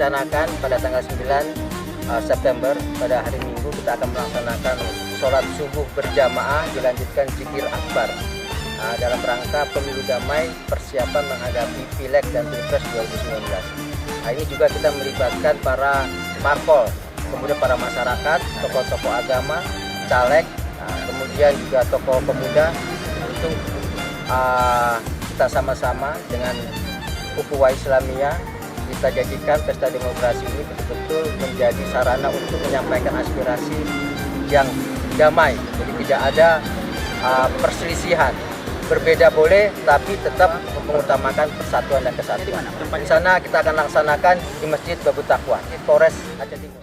rencanakan pada tanggal 9 September pada hari Minggu kita akan melaksanakan sholat subuh berjamaah dilanjutkan zikir akbar dalam rangka pemilu damai persiapan menghadapi Pileg dan Pilpres 2019. Ini juga kita melibatkan para parpol, kemudian para masyarakat, tokoh-tokoh agama, caleg, kemudian juga tokoh pemuda untuk kita sama-sama dengan ukhuwah Islamiyah kita jadikan pesta demokrasi ini betul-betul menjadi sarana untuk menyampaikan aspirasi yang damai. Jadi tidak ada perselisihan. Berbeda boleh, tapi tetap mengutamakan persatuan dan kesatuan. Di sana kita akan laksanakan di Masjid Babut Taqwa, di Polres Aceh Timur.